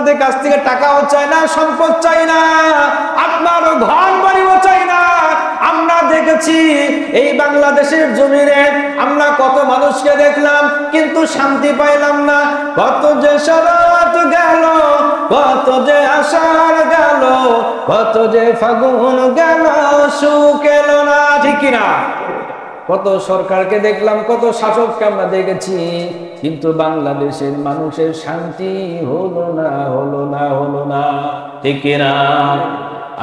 আপনাদের কাছ থেকে টাকাও চাই না, সম্পদ চাই না, আপনার ঘর বাড়িও চাই না। আমরা দেখেছি এই বাংলাদেশের জমিনে আমরা কত মানুষকে দেখলাম, কিন্তু শান্তি পাইলাম না। কত যে শরৎ গেল, কত যে আষাঢ় গেল, কত যে ফাগুন গেল, সুখ এলো না, ঠিক কিনা? কত সরকারকে দেখলাম, কত শাসককে আমরা দেখেছি, কিন্তু বাংলাদেশের মানুষের শান্তি হলো না, হলো না, হলো না, ঠিক কিনা?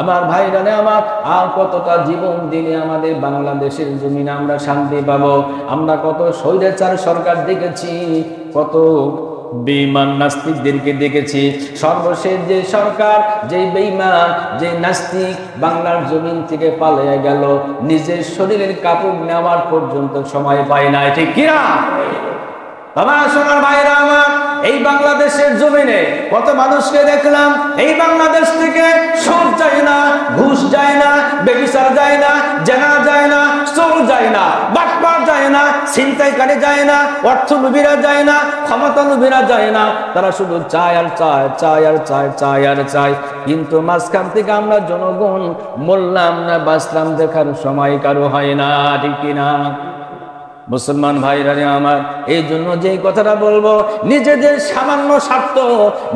আমার ভাইরা আমার, আর কতটা জীবন দিলে আমাদের বাংলাদেশের জমিনে আমরা শান্তি পাবো? আমরা কত স্বৈরাচার সরকার দেখেছি, কত বেঈমান নাস্তিকদেরকে দেখেছি। সর্বশেষ যে সরকার, যে বেঈমান, যে নাস্তিক বাংলার জমিন থেকে পালিয়ে গেল, নিজের শরীরের কাপড় নেওয়ার পর্যন্ত সময় পায় না, ঠিক কিনা? আমার সোনার ভাইরা আমার, এই বাংলাদেশের জমিনে কত মানুষকে দেখলাম, এই বাংলাদেশ থেকে সুদ যায় না, ঘুষ যায় না, বেবিচার যায় না, জেনা যায় না, চোর যায় না, বাটপার যায় না, ছিনতাইকারী যায় না, অর্থলোভীরা যায় না, ক্ষমতালোভীরা যায় না। তারা শুধু চায় আর চায়, চায় আর চায়, চায় আর চায়। কিন্তু মাঝখান থেকে আমরা জনগণ মরলাম না বাঁচলাম দেখার সময় কারো হয় না, ঠিক কিনা? মুসলমান ভাইরা আমার, এই জন্য যে কথাটা বলবো, নিজেদের সামান্য স্বার্থ,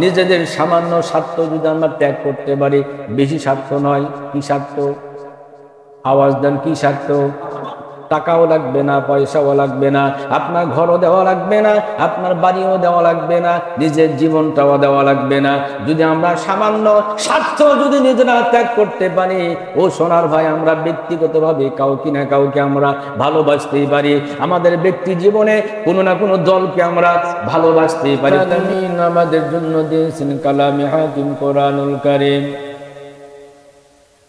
নিজেদের সামান্য স্বার্থ যদি আমরা ত্যাগ করতে পারি, বেশি স্বার্থ নয়, কি স্বার্থ? আওয়াজ দেন, কি স্বার্থ? টাকাও লাগবে না, পয়সাও লাগবে না, আপনার ঘরও দেওয়া লাগবে না, আপনার বাড়িও দেওয়া লাগবে না, নিজের জীবনটাও দেওয়া লাগবে না। যদি আমরা সামান্য স্বার্থ যদি নিজেরা ত্যাগ করতে পারি, ও সোনার ভাই, আমরা ব্যক্তিগতভাবে কাউকে না কাউকে আমরা ভালোবাসতেই পারি। আমাদের ব্যক্তি জীবনে কোনো না কোনো দলকে আমরা ভালোবাসতেই পারি। আমাদের জন্য দিয়েছেন কালামে হাকিম কোরআনুল কারীম।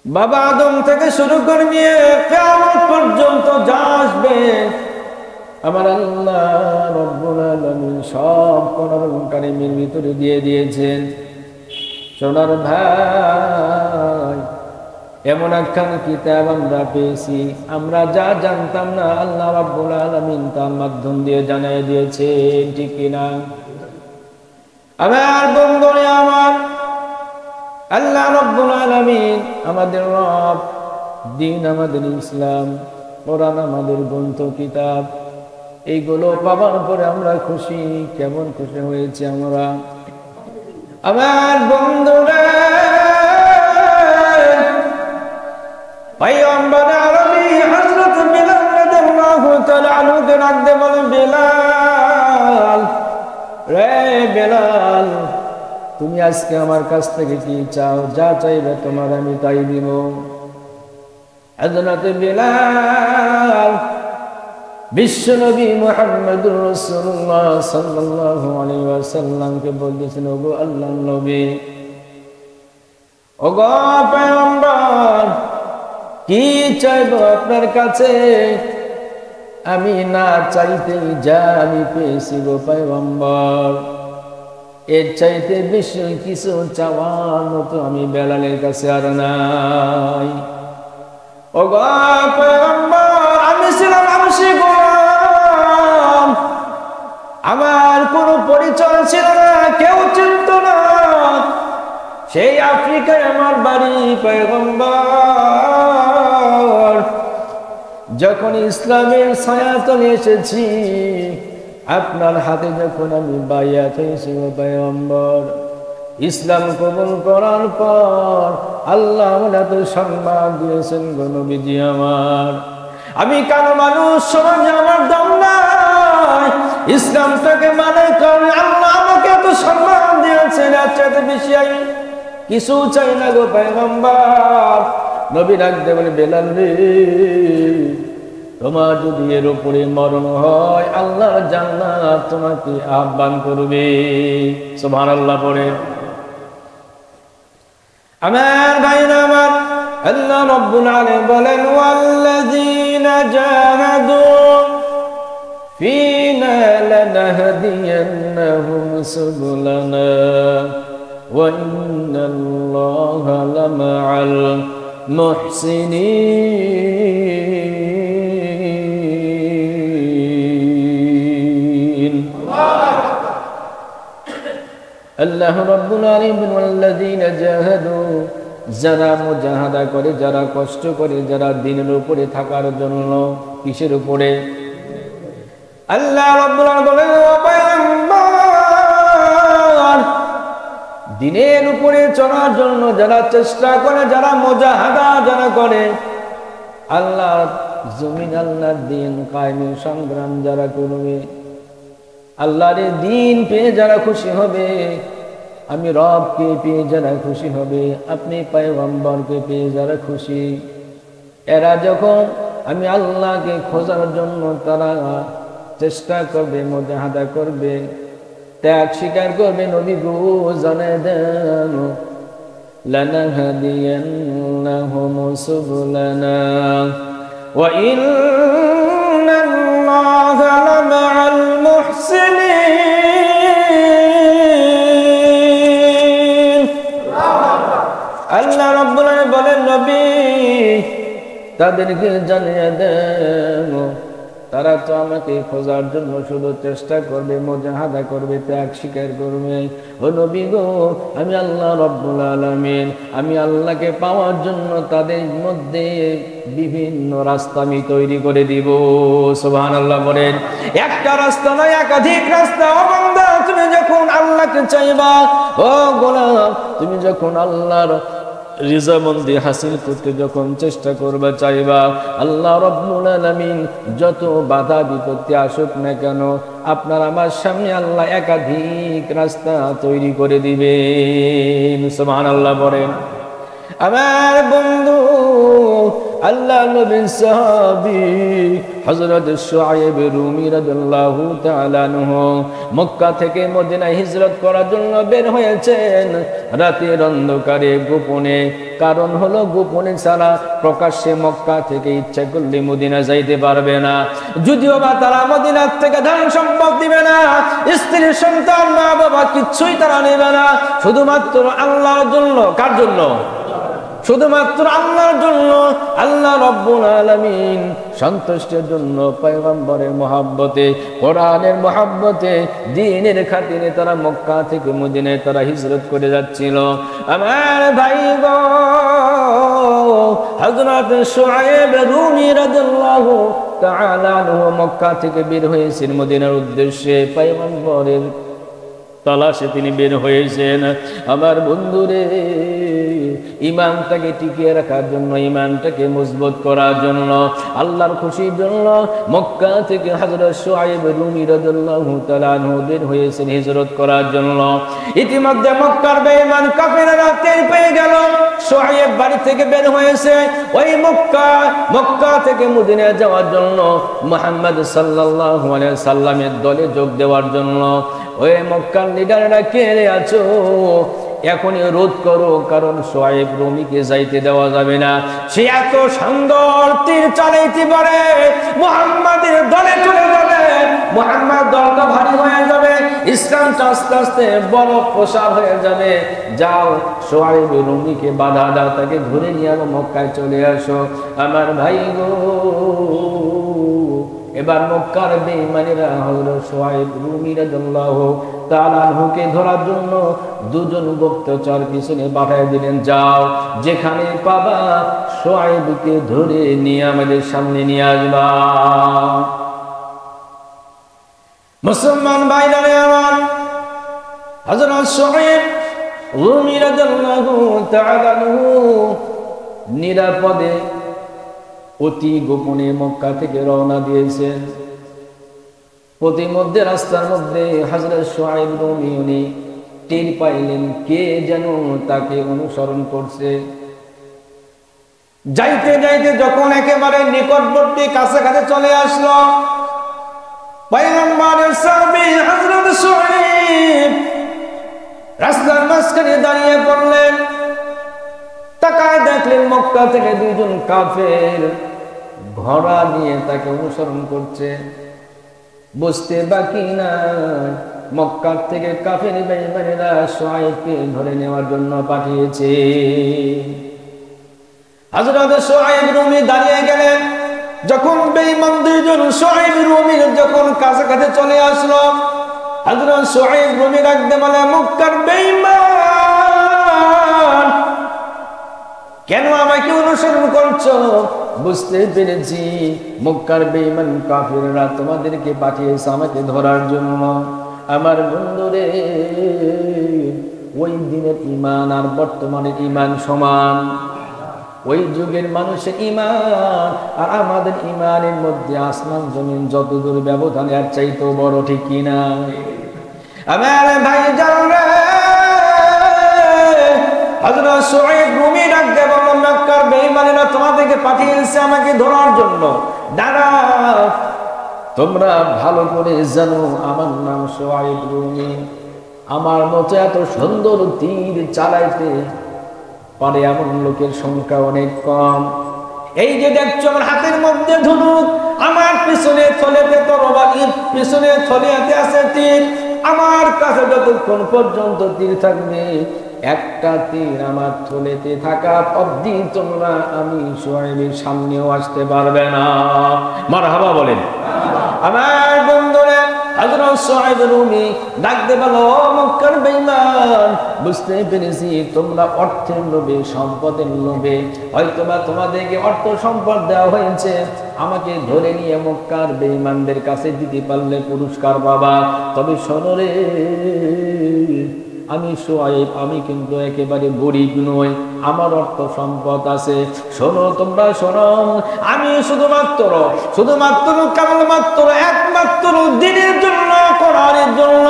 বাবা আদম থেকে শুরু করে নিয়ে কিয়ামত পর্যন্ত যা আসবে, আমার আল্লাহ রব্বুল আলামিন সব কোরআনুল কারীমের ভিতরে দিয়ে দিয়েছেন। সোনার ভাই, এমন একখান কিতাব আমরা পেয়েছি, আমরা যা জানতাম না আল্লাহ রব্বুল আলামিন তার মাধ্যম দিয়ে জানিয়ে দিয়েছেন, ঠিক কিনা? আমার বন্ধুরা আমার, আল্লাহ রব্বুল আলামিন আমাদের রব, দিন আমাদের ইসলাম, কোরআন আমাদের গ্রন্থ কিতাব, এইগুলো পাওয়ার পরে আমরা খুশি। কেমন খুশি হয়েছে আমরা! আমার বন্ধুরা, পয়গম্বর আরবি হযরত বিলাল রাদিয়াল্লাহু তাআলা আনহুকে ডাকতে বলেন, বিলাল রে বিলাল, তুমি আজকে আমার কাছ থেকে কি চাও? যা চাইবে তোমার আমি তাই দিব। হযরত বিলাল বিশ্বনবী মুহাম্মদুর রাসূলুল্লাহ সাল্লাল্লাহু আলাইহি ওয়াসাল্লামকে বলতেছেন, ওগো আল্লাহর নবী, ওগো পয়গম্বর, কি চাইবো আপনার কাছে? আমি না চাইতেই যা আমি পেয়েছি গো পয়গম্বর, এর চাইতে বেশি কিছু চাওয়ার মতো আমি বেলালের কাছে আর নাই। ওগো পয়গম্বর, আমি ছিলাম মানুষই গোলাম, আমার কোনো পরিচয় ছিল না, কেউ চিনত না। সেই আফ্রিকায় আমার বাড়ি পয়গম্বর। যখন ইসলামের ছায়াতলে এসেছি, আপনার হাতে যখন আমি বাইয়াত হয়েছি পয়গম্বর, ইসলাম কবুল করার পর আল্লাহ আমাকে সম্মান দিয়েছেন গো নবীজি আমার। আমি কারো মানুষ, সমাজে আমার দম নাই, ইসলামটাকে মানে কারণে আল্লাহ আমাকে এত সম্মান দিয়েছেন, এর চাইতে বেশি আমি কিছু চাই না গো পয়গম্বর। নবী ডাকতে বলে, বেলাল রে, তোমার যদি এর উপরে মরণ হয়, আল্লাহর জান্নাত তোমাকে আহ্বান করবে। সুবহানাল্লাহ পড়ে। আমার ভাইরা আমার, আল্লাহ রাব্বুল আলামিন বলেন, ওয়াল্লাযীনা জাহাদু ফীনা লানাহদিয়ান্নাহুম সুবুলানা ওয়া ইন্নাল্লাহা লামাআল মুহসিনিন। আল্লাহ রাব্বুল আলামিন ওয়াল্লাযীনা জাহাদু, যারা মুজাহাদা করে, যারা কষ্ট করে, যারা দ্বীনের উপরে থাকার জন্য, কিসের উপরে? আল্লাহ রাব্বুল আলামিন বলেন ও পয়গম্বর, দ্বীনের উপরে চলার জন্য যারা চেষ্টা করে, যারা মুজাহাদা যারা করে, আল্লাহ জমিন আল্লাহর দ্বীন কায়েমের সংগ্রাম যারা করবে, আল্লাহর দ্বীন পেয়ে যারা খুশি হবে, আমি রবকে পেয়ে যারা খুশি হবে, আপনি পয়গম্বরকে পেয়ে যারা খুশি, এরা যখন আমি আল্লাহকে খোঁজার জন্য তারা চেষ্টা করবে, মুজাহাদা করবে, ত্যাগ স্বীকার করবে, নবী গো জানায় দেন লানাহদিয়ান্নাহুম সুবুলানা ওয়া ইন্নাল্লাহা লামাআল মুহসিনিন। আল্লাহ রাব্বুল আলামিন বলেন নবী তাদেরকে জানিয়ে দেন তারা তো আমাকে খোঁজার জন্য শুধু চেষ্টা করবে, মুজাহাদা করবে, ত্যাগ স্বীকার করবে। ও নবী গো, আমি আল্লাহ রাব্বুল আলামিন, আমি আল্লাহকে পাওয়ার জন্য তাদের মধ্যে বিভিন্ন রাস্তা আমি তৈরি করে দিব। সুবহানাল্লাহ বলেন। একটা রাস্তা নয়, একাধিক রাস্তা। ও বান্দা, তুমি যখন আল্লাহকে চাইবা, ও গোলাম, তুমি যখন আল্লাহর রিজামন্দি হাসিল করতে যখন চেষ্টা করবা, চাইবা, আল্লাহ রাব্বুল আলামিন যত বাধা বিপত্তি আসুক না কেন, আপনার আমার সামনে আল্লাহ একাধিক রাস্তা তৈরি করে দিবেন। সুবহানাল্লাহ বলেন। আমার বন্ধু আল্লাহ নবীর সাহাবী হযরত শুআয়ব রুমি রাদিয়াল্লাহু তাআলা আনহু মক্কা থেকে মদিনায় হিজরত করার জন্য বের হয়েছেন রাতের অন্ধকারে, গোপনে। কারণ হলো গোপনে ছাড়া প্রকাশ্যে মক্কা থেকে ইচ্ছা করলে মদিনা যাইতে পারবে না। যদিও বা তারা মদিনার থেকে ধন সম্পদ দিবে না, স্ত্রী সন্তান মা বাবা কিচ্ছুই তারা নেবে না, শুধুমাত্র আল্লাহর জন্য। কার জন্য? শুধুমাত্র আল্লাহর জন্য, আল্লাহ রাব্বুল আলামিন সন্তুষ্টের জন্য, পয়গম্বরের মহব্বতে, কোরআনের মহব্বতে, দ্বীনের খাতিরে তারা মক্কা থেকে মদিনায় তারা হিজরত করে যাচ্ছিল। আমার ভাই গো, হযরত শুআয়ব রুমি রাদিয়াল্লাহু তাআলা আনহু মক্কা থেকে বের হয়েছেন মদিনার উদ্দেশ্যে, পয়গম্বরের তালাশে তিনি বের হয়েছেন। আমার বন্ধুরে, ঈমানটাকে টিকিয়ে রাখার জন্য, ঈমানটাকে মজবুত করার জন্য, আল্লাহর খুশির জন্য মক্কা থেকে হযরত শুআয়ব রুমি রাদিয়াল্লাহু তাআলা আনহু বের হয়েছেন হিজরত করার জন্য। ইতিমধ্যে মক্কার বেঈমান কাফেররা টের পেয়ে গেল শুআয়ব বাড়ি থেকে বের হয়েছে ওই মক্কা থেকে মদিনায় যাওয়ার জন্য, মুহাম্মদ সাল্লাল্লাহু আলাইহি সাল্লামের দলে যোগ দেওয়ার জন্য। ওই মক্কার লিডাররা কে আছো, এখনই রোধ করো, কারণ শুআয়ব রুমিকে যাইতে দেওয়া যাবে না। সে এত সুন্দর তীর চালাইতে পারে, মুহাম্মাদের দলে চলে যাবে, মুহাম্মাদ দলটা ভারী হয়ে যাবে, ইসলামটা আস্তে আস্তে বড় প্রসার হয়ে যাবে। যাও, শুআয়ব রুমিকে বাধা দাও, তাকে ধরে নিয়ে মক্কায় চলে আসো। আমার ভাই গো, এবার মক্কার বেঈমানেরা হযরত শুআয়ব রুমি রাদিয়াল্লাহু তাআলা আনহুকে ধরার জন্য দুজন গুপ্তচর পিছনে পাঠিয়ে দিলেন, যাও, যেখানে পাবা শুআয়বকে ধরে নিয়ে আমাদের সামনে নিয়ে আসবা। মুসলমান ভাইরা আমার, হযরত শুআয়ব রুমি রাদিয়াল্লাহু তাআলা আনহু নিরাপদে অতি গোপনে মক্কা থেকে রওনা দিয়েছেন। প্রতিমধ্যে রাস্তার মধ্যে হযরত শুআয়ব রুমি উনি টের পাইলেন কে যেন তাকে অনুসরণ করছে। যাইতে যাইতে যখন একেবারে নিকটবর্তী কাছাকাছি চলে আসলো, পয়গম্বরের সাহাবী হযরত শুআয়ব রাস্তার মাঝখানে দাঁড়িয়ে পড়লেন। তাকায় দেখলেন মক্কা থেকে দুইজন কাফের ঘোড়া নিয়ে তাকে অনুসরণ করছে। বুঝতে বাকি না, মক্কা থেকে কাফের বেঈমানেরা শুআয়বকে ধরে নেওয়ার জন্য পাঠিয়েছে। হযরত শুআয়ব রুমি দাঁড়িয়ে গেলেন। যখন বেঈমান দুইজন শুআয়ব রুমির যখন কাছাকাছি চলে আসলো, হযরত শুআইব রুমি রাখতে বলে মক্কার বেঈমান, কেন আমাকে অনুসরণ করছো? বুঝতে পেরেছি মক্কার বেঈমান কাফিররা তোমাদেরকে পাঠিয়েছে আমাকে ধরার জন্য। আমার বন্ধুরে, ওই দিনের ঈমান আর বর্তমানের ঈমান সমান। ওই যুগের মানুষের ঈমান আর আমাদের ঈমানের মধ্যে আসমান জমিন যত দূর ব্যবধান, এর চাইতেও বড়, ঠিক কিনা? আমার ভাইজান রে, হযরত শুআইব রুমি ডাক দেব মক্কার বেঈমানেরা তোমাদেরকে পাঠিয়েছে আমাকে ধরার জন্য। দাঁড়াও, তোমরা ভালো করে জানো আমার নাম শুআইব রুমি। আমার মতো এত সুন্দর তীর চালাইতে পারে এমন লোকের সংখ্যা অনেক কম। এই যে দেখছো আমার হাতের মধ্যে ধনুক, আমার পিছনে থলেতে তরবারি, পিছনে থলিয়াতে আছে তীর। আমার কাছে যতক্ষণ পর্যন্ত তীর থাকবে, একটা তীর আমার থলেতে থাকা অবধি তোমরা আমি শুআইবের সামনেও আসতে পারবে না। মারহাবা বলেন। আমার বন্ধুরা, হযরত শুআইব রুমি ডাকতে বলো মক্কার বেঈমান, বুঝতে পেরেছি তোমরা অর্থের লোভে, সম্পদের লোভে হয়তোবা তোমাদেরকে অর্থ সম্পদ দেওয়া হয়েছে, আমাকে ধরে নিয়ে মক্কার বেঈমানদের কাছে দিতে পারলে পুরস্কার পাবা। তবে শোনো রে, আমি শুআইব, আমি কিন্তু একেবারে গরিব নই, আমার অর্থ সম্পদ আছে। শোনো, তোমরা শোনো, আমি শুধুমাত্র কেবলমাত্র একমাত্র দিনের জন্য, কোরআনের জন্য,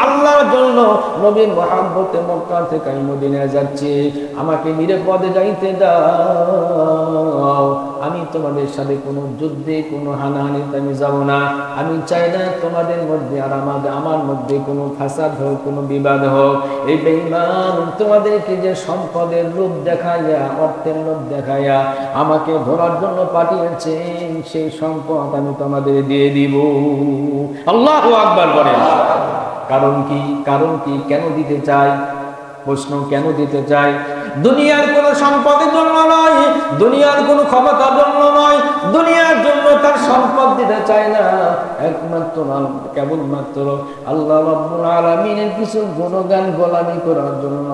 আল্লাহর জন্য, নবীর মহব্বতে মক্কা থেকে মদিনায় যাচ্ছি। আমাকে নিরাপদে যাইতে দাও। আমি তোমাদের সাথে কোনো যুদ্ধে, কোনো হানাহানিতে আমি যাব না। আমি চাই না তোমাদের মধ্যে আর আমার মধ্যে কোনো ফাসাদ হোক, কোনো বিবাদ হোক। এই বেঈমান তোমাদেরকে যে সম্পদের লোভ দেখাইয়া, অর্থের লোভ দেখাইয়া আমাকে ধরার জন্য পাঠিয়েছে, সেই সম্পদ আমি তোমাদের দিয়ে দিব। আল্লাহু আকবার বলেন। কারণ কি? কেন দিতে চাই? প্রশ্ন, কেন দিতে চাই? দুনিয়ার কোন সম্পদের জন্য নয়, দুনিয়ার কোন ক্ষমতার জন্য নয়, দুনিয়ার জন্য তার সম্পদ দিতে চায় না। একমাত্র কেবলমাত্র আল্লাহ রাব্বুল আলামিনের কিছু গুণগান গোলামি করার জন্য।